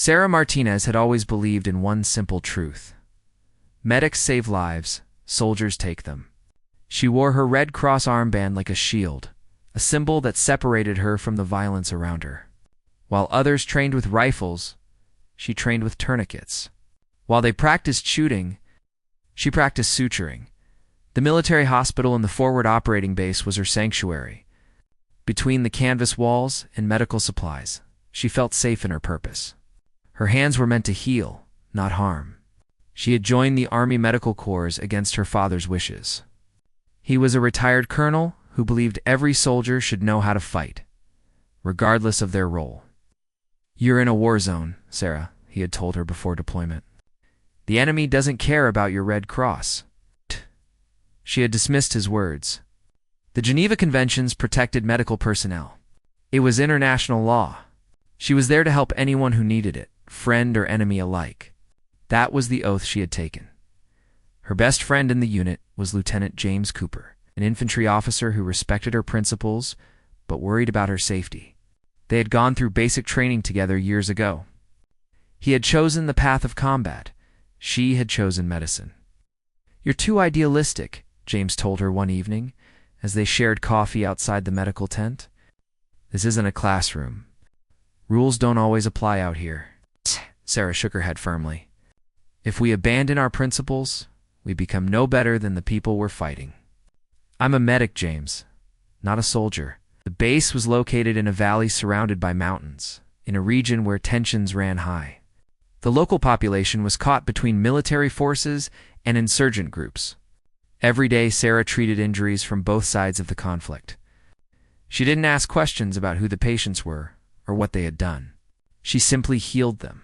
Sarah Martinez had always believed in one simple truth. Medics save lives, soldiers take them. She wore her Red Cross armband like a shield, a symbol that separated her from the violence around her. While others trained with rifles, she trained with tourniquets. While they practiced shooting, she practiced suturing. The military hospital and the forward operating base was her sanctuary. Between the canvas walls and medical supplies, she felt safe in her purpose. Her hands were meant to heal, not harm. She had joined the Army Medical Corps against her father's wishes. He was a retired colonel who believed every soldier should know how to fight, regardless of their role. "You're in a war zone, Sarah," he had told her before deployment. "The enemy doesn't care about your Red Cross." She had dismissed his words. The Geneva Conventions protected medical personnel. It was international law. She was there to help anyone who needed it, friend or enemy alike. That was the oath she had taken. Her best friend in the unit was Lieutenant James Cooper, an infantry officer who respected her principles but worried about her safety. They had gone through basic training together years ago. He had chosen the path of combat. She had chosen medicine. "You're too idealistic," James told her one evening as they shared coffee outside the medical tent. "This isn't a classroom. Rules don't always apply out here." Sarah shook her head firmly. "If we abandon our principles, we become no better than the people we're fighting." "I'm a medic, James, not a soldier." The base was located in a valley surrounded by mountains, in a region where tensions ran high. The local population was caught between military forces and insurgent groups. Every day, Sarah treated injuries from both sides of the conflict. She didn't ask questions about who the patients were or what they had done. She simply healed them.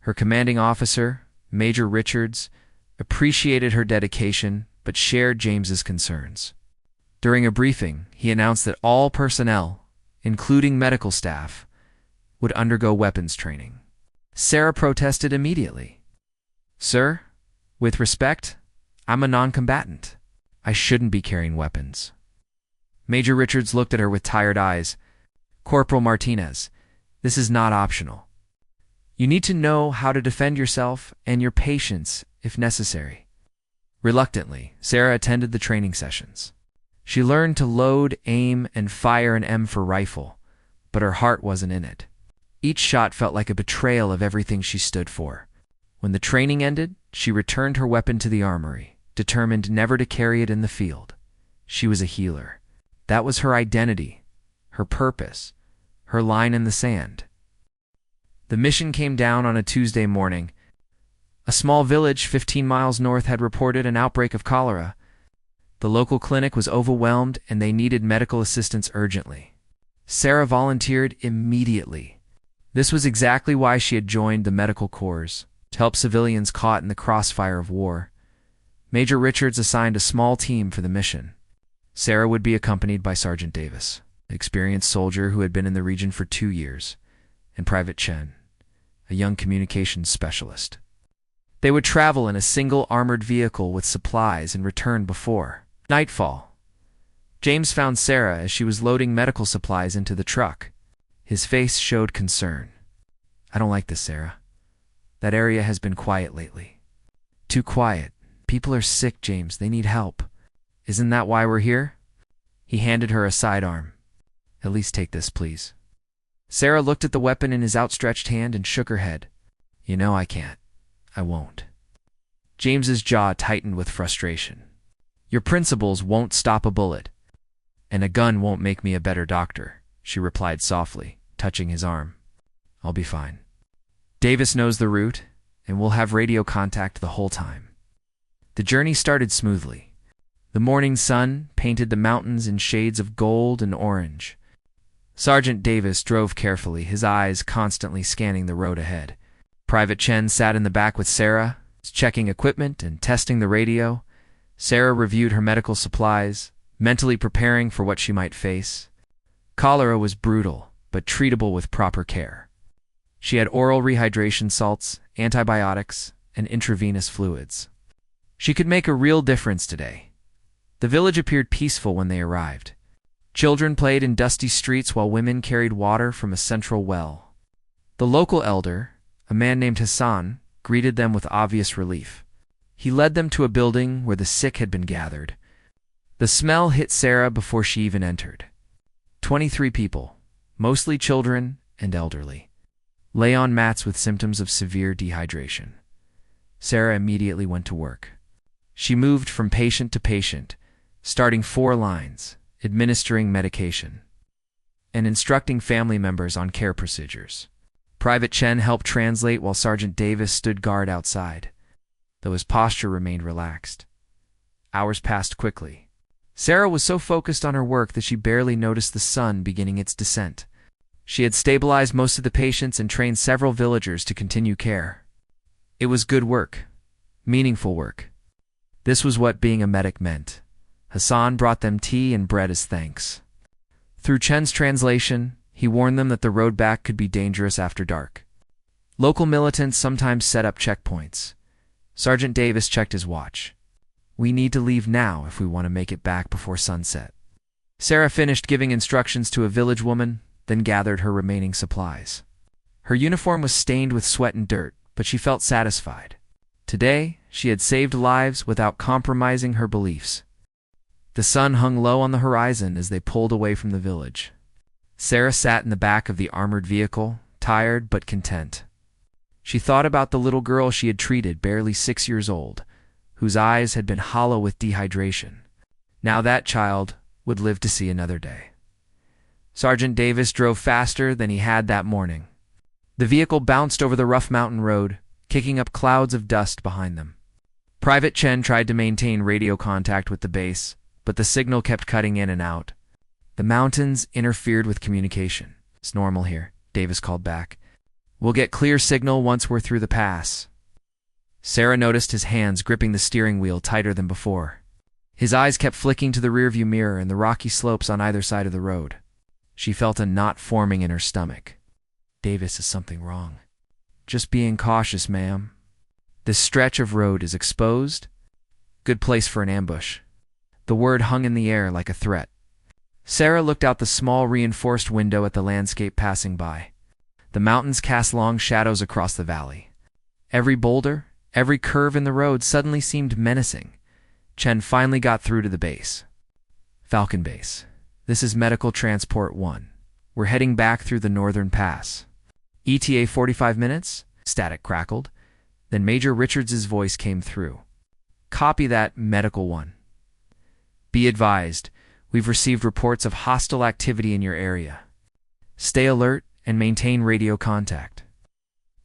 Her commanding officer, Major Richards, appreciated her dedication but shared James's concerns. During a briefing, he announced that all personnel, including medical staff, would undergo weapons training. Sarah protested immediately. "Sir, with respect, I'm a non-combatant. I shouldn't be carrying weapons." Major Richards looked at her with tired eyes. "Corporal Martinez, this is not optional. You need to know how to defend yourself and your patients if necessary." Reluctantly, Sarah attended the training sessions. She learned to load, aim, and fire an M4 rifle, but her heart wasn't in it. Each shot felt like a betrayal of everything she stood for. When the training ended, she returned her weapon to the armory, determined never to carry it in the field. She was a healer. That was her identity, her purpose, her line in the sand. The mission came down on a Tuesday morning. A small village 15 miles north had reported an outbreak of cholera. The local clinic was overwhelmed and they needed medical assistance urgently. Sarah volunteered immediately. This was exactly why she had joined the medical corps, to help civilians caught in the crossfire of war. Major Richards assigned a small team for the mission. Sarah would be accompanied by Sergeant Davis, an experienced soldier who had been in the region for 2 years, and Private Chen, a young communications specialist. They would travel in a single armored vehicle with supplies and return before nightfall. James found Sarah as she was loading medical supplies into the truck. His face showed concern. "I don't like this, Sarah. That area has been quiet lately." "Too quiet. People are sick, James. They need help." "Isn't that why we're here?" He handed her a sidearm. "At least take this, please." Sarah looked at the weapon in his outstretched hand and shook her head. "You know I can't. I won't." James's jaw tightened with frustration. "Your principles won't stop a bullet, and a gun won't make me a better doctor," she replied softly, touching his arm. "I'll be fine. Davis knows the route, and we'll have radio contact the whole time." The journey started smoothly. The morning sun painted the mountains in shades of gold and orange. Sergeant Davis drove carefully, his eyes constantly scanning the road ahead. Private Chen sat in the back with Sarah, checking equipment and testing the radio. Sarah reviewed her medical supplies, mentally preparing for what she might face. Cholera was brutal, but treatable with proper care. She had oral rehydration salts, antibiotics, and intravenous fluids. She could make a real difference today. The village appeared peaceful when they arrived. Children played in dusty streets while women carried water from a central well. The local elder, a man named Hassan, greeted them with obvious relief. He led them to a building where the sick had been gathered. The smell hit Sarah before she even entered. 23 people, mostly children and elderly, lay on mats with symptoms of severe dehydration. Sarah immediately went to work. She moved from patient to patient, starting 4 lines, administering medication, and instructing family members on care procedures. Private Chen helped translate while Sergeant Davis stood guard outside, though his posture remained relaxed. Hours passed quickly. Sarah was so focused on her work that she barely noticed the sun beginning its descent. She had stabilized most of the patients and trained several villagers to continue care. It was good work, meaningful work. This was what being a medic meant. Hassan brought them tea and bread as thanks. Through Chen's translation, he warned them that the road back could be dangerous after dark. Local militants sometimes set up checkpoints. Sergeant Davis checked his watch. We need to leave now if we want to make it back before sunset. Sarah finished giving instructions to a village woman, then gathered her remaining supplies. Her uniform was stained with sweat and dirt, but she felt satisfied. Today, she had saved lives without compromising her beliefs. The sun hung low on the horizon as they pulled away from the village. Sarah sat in the back of the armored vehicle, tired but content. She thought about the little girl she had treated, barely 6 years old, whose eyes had been hollow with dehydration. Now that child would live to see another day. Sergeant Davis drove faster than he had that morning. The vehicle bounced over the rough mountain road, kicking up clouds of dust behind them. Private Chen tried to maintain radio contact with the base, but the signal kept cutting in and out. The mountains interfered with communication. It's normal here, Davis called back. We'll get clear signal once we're through the pass. Sarah noticed his hands gripping the steering wheel tighter than before. His eyes kept flicking to the rearview mirror and the rocky slopes on either side of the road. She felt a knot forming in her stomach. Davis, is something wrong? Just being cautious, ma'am. This stretch of road is exposed. Good place for an ambush. The word hung in the air like a threat. Sarah looked out the small reinforced window at the landscape passing by. The mountains cast long shadows across the valley. Every boulder, every curve in the road suddenly seemed menacing. Chen finally got through to the base. Falcon Base. This is Medical Transport 1. We're heading back through the northern pass. ETA 45 minutes? Static crackled. Then Major Richards's voice came through. Copy that, Medical 1. Be advised, we've received reports of hostile activity in your area. Stay alert and maintain radio contact.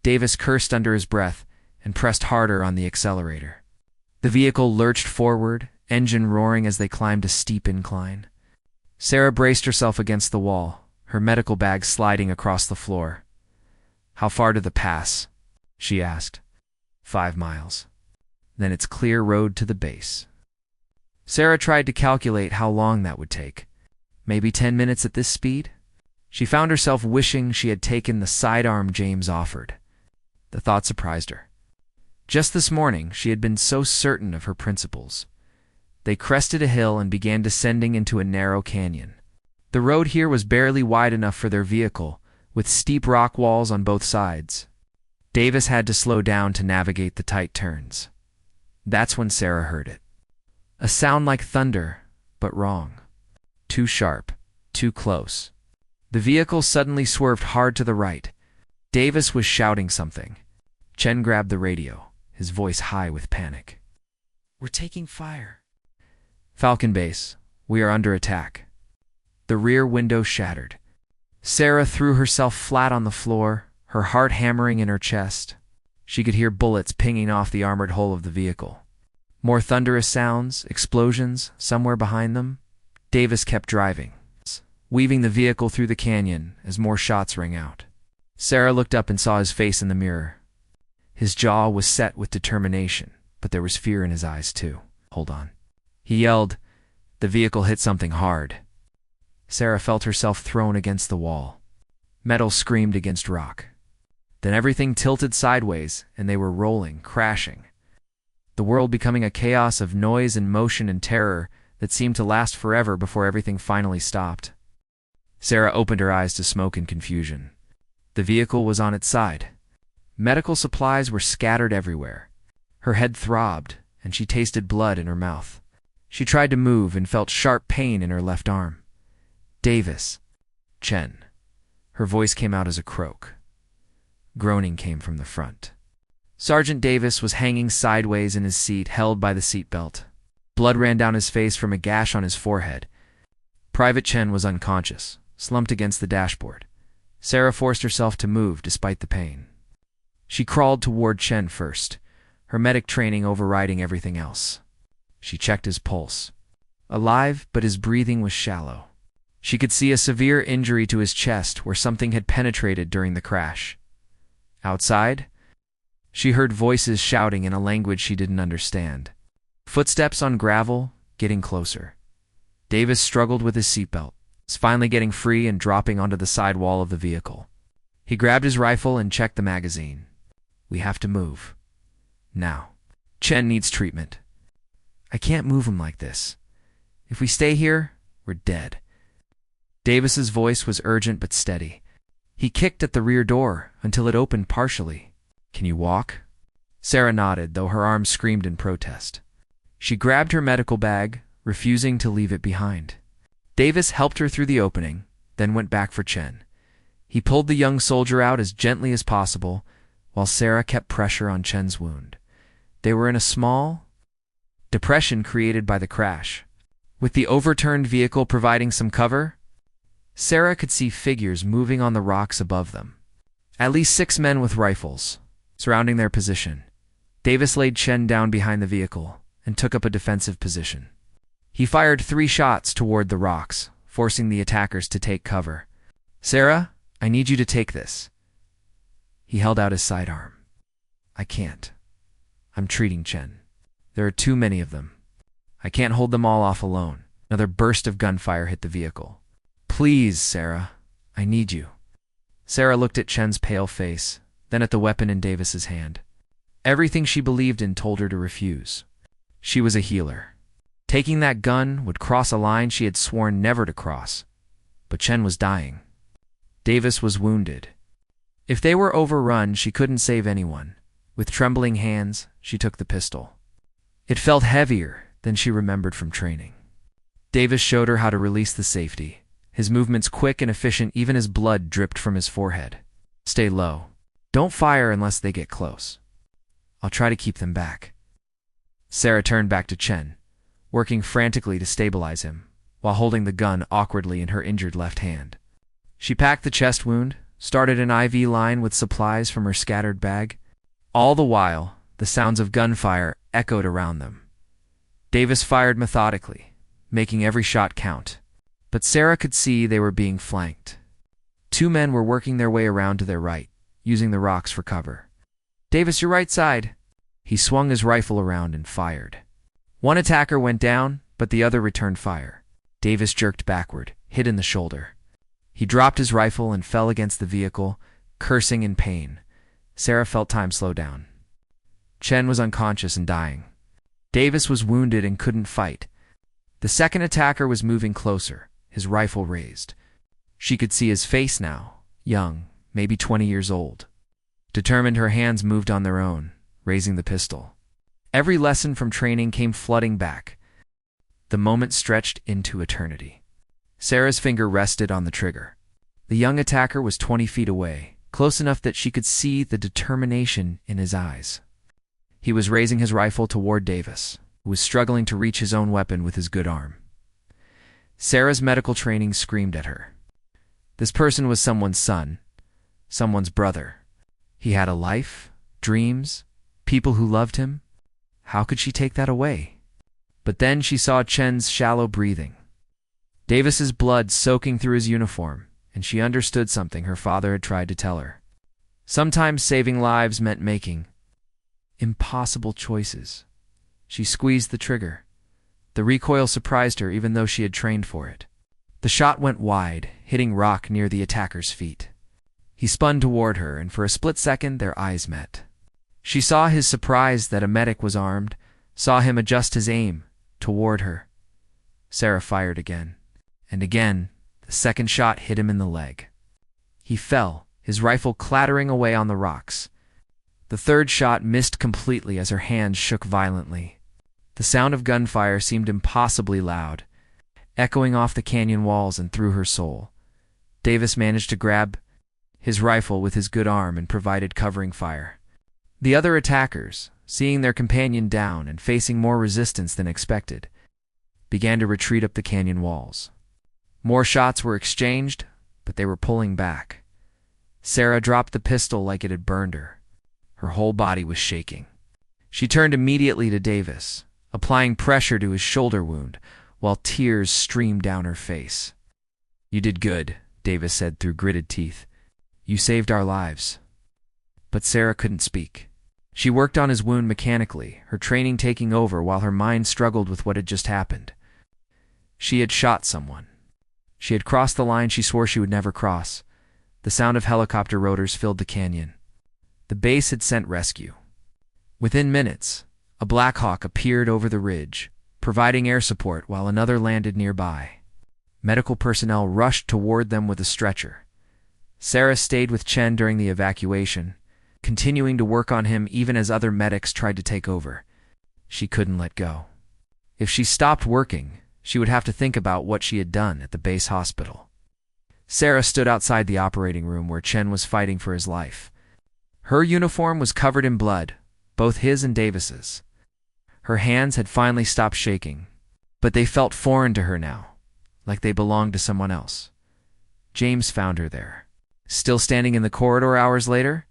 Davis cursed under his breath and pressed harder on the accelerator. The vehicle lurched forward, engine roaring as they climbed a steep incline. Sarah braced herself against the wall, her medical bag sliding across the floor. How far to the pass? She asked. 5 miles. Then it's clear road to the base. Sarah tried to calculate how long that would take. Maybe 10 minutes at this speed? She found herself wishing she had taken the sidearm James offered. The thought surprised her. Just this morning, she had been so certain of her principles. They crested a hill and began descending into a narrow canyon. The road here was barely wide enough for their vehicle, with steep rock walls on both sides. Davis had to slow down to navigate the tight turns. That's when Sarah heard it. A sound like thunder, but wrong. Too sharp, too close. The vehicle suddenly swerved hard to the right. Davis was shouting something. Chen grabbed the radio, his voice high with panic. We're taking fire. Falcon Base, we are under attack. The rear window shattered. Sarah threw herself flat on the floor, her heart hammering in her chest. She could hear bullets pinging off the armored hull of the vehicle. More thunderous sounds, explosions, somewhere behind them. Davis kept driving, weaving the vehicle through the canyon as more shots rang out. Sarah looked up and saw his face in the mirror. His jaw was set with determination, but there was fear in his eyes too. Hold on. He yelled. The vehicle hit something hard. Sarah felt herself thrown against the wall. Metal screamed against rock. Then everything tilted sideways, and they were rolling, crashing. The world becoming a chaos of noise and motion and terror that seemed to last forever before everything finally stopped. Sarah opened her eyes to smoke and confusion. The vehicle was on its side. Medical supplies were scattered everywhere. Her head throbbed, and she tasted blood in her mouth. She tried to move and felt sharp pain in her left arm. Davis. Chen. Her voice came out as a croak. Groaning came from the front. Sergeant Davis was hanging sideways in his seat, held by the seatbelt. Blood ran down his face from a gash on his forehead. Private Chen was unconscious, slumped against the dashboard. Sarah forced herself to move despite the pain. She crawled toward Chen first, her medic training overriding everything else. She checked his pulse. Alive, but his breathing was shallow. She could see a severe injury to his chest where something had penetrated during the crash. Outside, she heard voices shouting in a language she didn't understand. Footsteps on gravel, getting closer. Davis struggled with his seatbelt, finally getting free and dropping onto the side wall of the vehicle. He grabbed his rifle and checked the magazine. We have to move. Now. Chen needs treatment. I can't move him like this. If we stay here, we're dead. Davis's voice was urgent but steady. He kicked at the rear door until it opened partially. Can you walk? Sarah nodded, though her arms screamed in protest. She grabbed her medical bag, refusing to leave it behind. Davis helped her through the opening, then went back for Chen. He pulled the young soldier out as gently as possible, while Sarah kept pressure on Chen's wound. They were in a small depression created by the crash. With the overturned vehicle providing some cover, Sarah could see figures moving on the rocks above them. At least 6 men with rifles, surrounding their position. Davis laid Chen down behind the vehicle and took up a defensive position. He fired 3 shots toward the rocks, forcing the attackers to take cover. Sarah, I need you to take this. He held out his sidearm. I can't. I'm treating Chen. There are too many of them. I can't hold them all off alone. Another burst of gunfire hit the vehicle. Please, Sarah, I need you. Sarah looked at Chen's pale face, then at the weapon in Davis's hand. Everything she believed in told her to refuse. She was a healer. Taking that gun would cross a line she had sworn never to cross. But Chen was dying. Davis was wounded. If they were overrun, she couldn't save anyone. With trembling hands, she took the pistol. It felt heavier than she remembered from training. Davis showed her how to release the safety. His movements quick and efficient, even as blood dripped from his forehead. Stay low. Don't fire unless they get close. I'll try to keep them back. Sarah turned back to Chen, working frantically to stabilize him, while holding the gun awkwardly in her injured left hand. She packed the chest wound, started an IV line with supplies from her scattered bag. All the while, the sounds of gunfire echoed around them. Davis fired methodically, making every shot count. But Sarah could see they were being flanked. 2 men were working their way around to their right, using the rocks for cover. Davis, your right side. He swung his rifle around and fired. One attacker went down, but the other returned fire. Davis jerked backward, hit in the shoulder. He dropped his rifle and fell against the vehicle, cursing in pain. Sarah felt time slow down. Chen was unconscious and dying. Davis was wounded and couldn't fight. The second attacker was moving closer, his rifle raised. She could see his face now, young, maybe 20 years old. Determined, her hands moved on their own, raising the pistol. Every lesson from training came flooding back. The moment stretched into eternity. Sarah's finger rested on the trigger. The young attacker was 20 feet away, close enough that she could see the determination in his eyes. He was raising his rifle toward Davis, who was struggling to reach his own weapon with his good arm. Sarah's medical training screamed at her. This person was someone's son, someone's brother. He had a life, dreams, people who loved him. How could she take that away? But then she saw Chen's shallow breathing, Davis's blood soaking through his uniform, and she understood something her father had tried to tell her. Sometimes saving lives meant making impossible choices. She squeezed the trigger. The recoil surprised her even though she had trained for it. The shot went wide, hitting rock near the attacker's feet. He spun toward her, and for a split second their eyes met. She saw his surprise that a medic was armed, saw him adjust his aim toward her. Sarah fired again, and again the second shot hit him in the leg. He fell, his rifle clattering away on the rocks. The third shot missed completely as her hands shook violently. The sound of gunfire seemed impossibly loud, echoing off the canyon walls and through her soul. Davis managed to grab his rifle with his good arm and provided covering fire. The other attackers, seeing their companion down and facing more resistance than expected, began to retreat up the canyon walls. More shots were exchanged, but they were pulling back. Sarah dropped the pistol like it had burned her. Her whole body was shaking. She turned immediately to Davis, applying pressure to his shoulder wound, while tears streamed down her face. "You did good," Davis said through gritted teeth. "You saved our lives." But Sarah couldn't speak. She worked on his wound mechanically, her training taking over while her mind struggled with what had just happened. She had shot someone. She had crossed the line she swore she would never cross. The sound of helicopter rotors filled the canyon. The base had sent rescue. Within minutes, a Black Hawk appeared over the ridge, providing air support while another landed nearby. Medical personnel rushed toward them with a stretcher. Sarah stayed with Chen during the evacuation, continuing to work on him even as other medics tried to take over. She couldn't let go. If she stopped working, she would have to think about what she had done at the base hospital. Sarah stood outside the operating room where Chen was fighting for his life. Her uniform was covered in blood, both his and Davis's. Her hands had finally stopped shaking, but they felt foreign to her now, like they belonged to someone else. James found her there, still standing in the corridor hours later.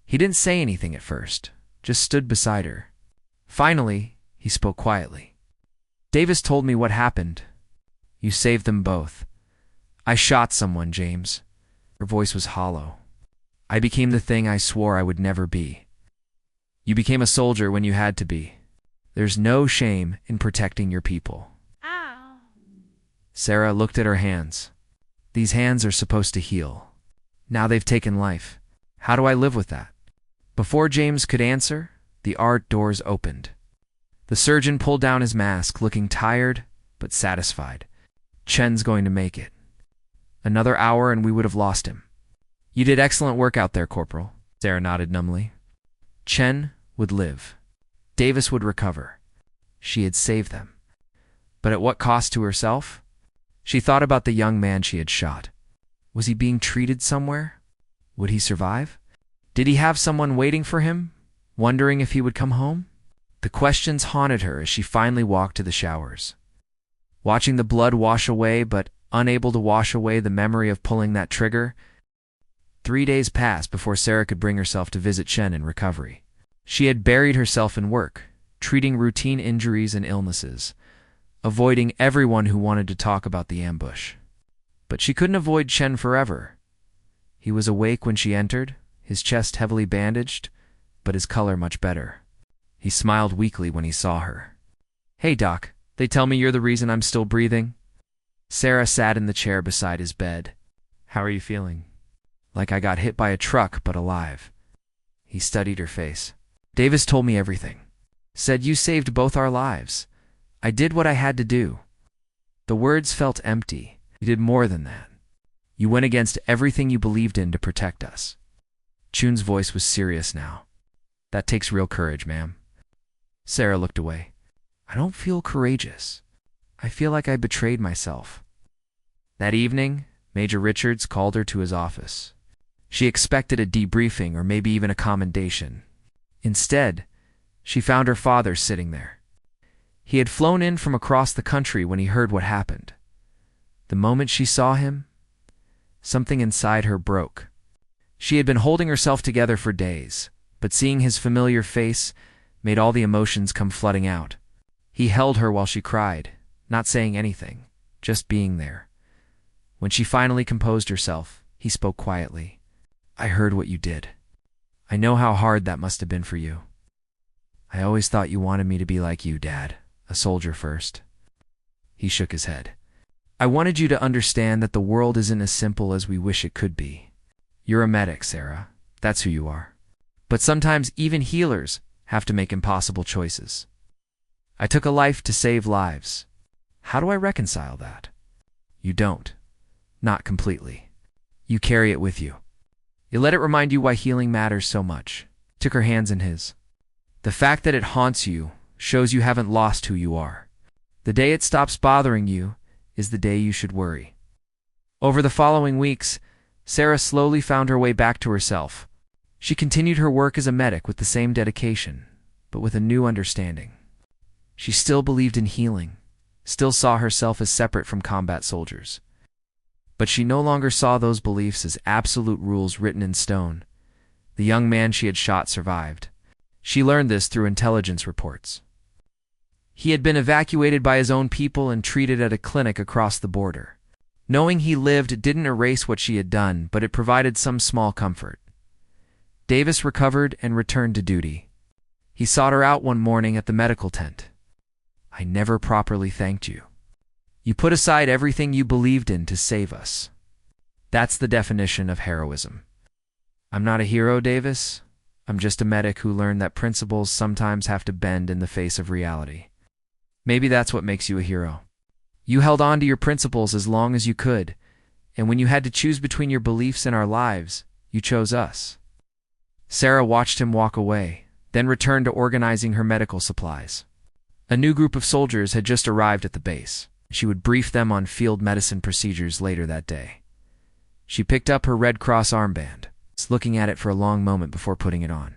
He didn't say anything at first, just stood beside her. Finally, he spoke quietly. "Davis told me what happened. You saved them both. I shot someone, James." Her voice was hollow. "I became the thing I swore I would never be. You became a soldier when you had to be. There's no shame in protecting your people." Ow. Sarah looked at her hands. "These hands are supposed to heal. Now they've taken life. How do I live with that?" Before James could answer, the art doors opened. The surgeon pulled down his mask, looking tired but satisfied. "Chen's going to make it. Another hour and we would have lost him." "You did excellent work out there, Corporal." Sarah nodded numbly. Chen would live. Davis would recover. She had saved them. But at what cost to herself? She thought about the young man she had shot. Was he being treated somewhere? Would he survive? Did he have someone waiting for him, wondering if he would come home? The questions haunted her as she finally walked to the showers. Watching the blood wash away, but unable to wash away the memory of pulling that trigger. 3 days passed before Sarah could bring herself to visit Chen in recovery. She had buried herself in work, treating routine injuries and illnesses, avoiding everyone who wanted to talk about the ambush. But she couldn't avoid Chen forever. He was awake when she entered, his chest heavily bandaged, but his color much better. He smiled weakly when he saw her. "Hey, Doc, they tell me you're the reason I'm still breathing." Sarah sat in the chair beside his bed. "How are you feeling?" "Like I got hit by a truck, but alive." He studied her face. "Davis told me everything. Said you saved both our lives. I did what I had to do." The words felt empty. "You did more than that. You went against everything you believed in to protect us." Chun's voice was serious now. "That takes real courage, ma'am." Sarah looked away. "I don't feel courageous. I feel like I betrayed myself." That evening, Major Richards called her to his office. She expected a debriefing or maybe even a commendation. Instead, she found her father sitting there. He had flown in from across the country when he heard what happened. The moment she saw him, something inside her broke. She had been holding herself together for days, but seeing his familiar face made all the emotions come flooding out. He held her while she cried, not saying anything, just being there. When she finally composed herself, he spoke quietly. "I heard what you did. I know how hard that must have been for you. I always thought you wanted me to be like you, Dad, a soldier first." He shook his head. "I wanted you to understand that the world isn't as simple as we wish it could be. You're a medic, Sarah. That's who you are. But sometimes even healers have to make impossible choices. I took a life to save lives. How do I reconcile that?" "You don't. Not completely. You carry it with you. You let it remind you why healing matters so much. took her hands in his. The fact that it haunts you shows you haven't lost who you are. The day it stops bothering you is the day you should worry. Over the following weeks, Sarah slowly found her way back to herself. She continued her work as a medic with the same dedication, but with a new understanding. She still believed in healing, still saw herself as separate from combat soldiers. But she no longer saw those beliefs as absolute rules written in stone. The young man she had shot survived. She learned this through intelligence reports. He had been evacuated by his own people and treated at a clinic across the border. Knowing he lived didn't erase what she had done, but it provided some small comfort. Davis recovered and returned to duty. He sought her out one morning at the medical tent. "I never properly thanked you. You put aside everything you believed in to save us. That's the definition of heroism." "I'm not a hero, Davis. I'm just a medic who learned that principles sometimes have to bend in the face of reality." "Maybe that's what makes you a hero. You held on to your principles as long as you could, and when you had to choose between your beliefs and our lives, you chose us." Sarah watched him walk away, then returned to organizing her medical supplies. A new group of soldiers had just arrived at the base. She would brief them on field medicine procedures later that day. She picked up her Red Cross armband, looking at it for a long moment before putting it on.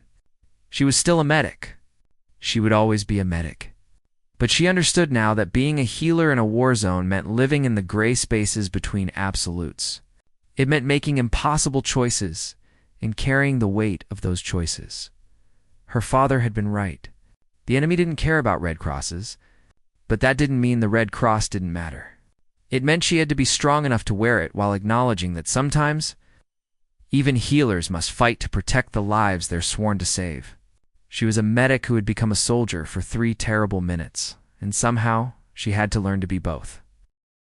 She was still a medic. She would always be a medic. But she understood now that being a healer in a war zone meant living in the gray spaces between absolutes. It meant making impossible choices and carrying the weight of those choices. Her father had been right. The enemy didn't care about Red Crosses, but that didn't mean the Red Cross didn't matter. It meant she had to be strong enough to wear it while acknowledging that sometimes even healers must fight to protect the lives they're sworn to save. She was a medic who had become a soldier for 3 terrible minutes, and somehow she had to learn to be both.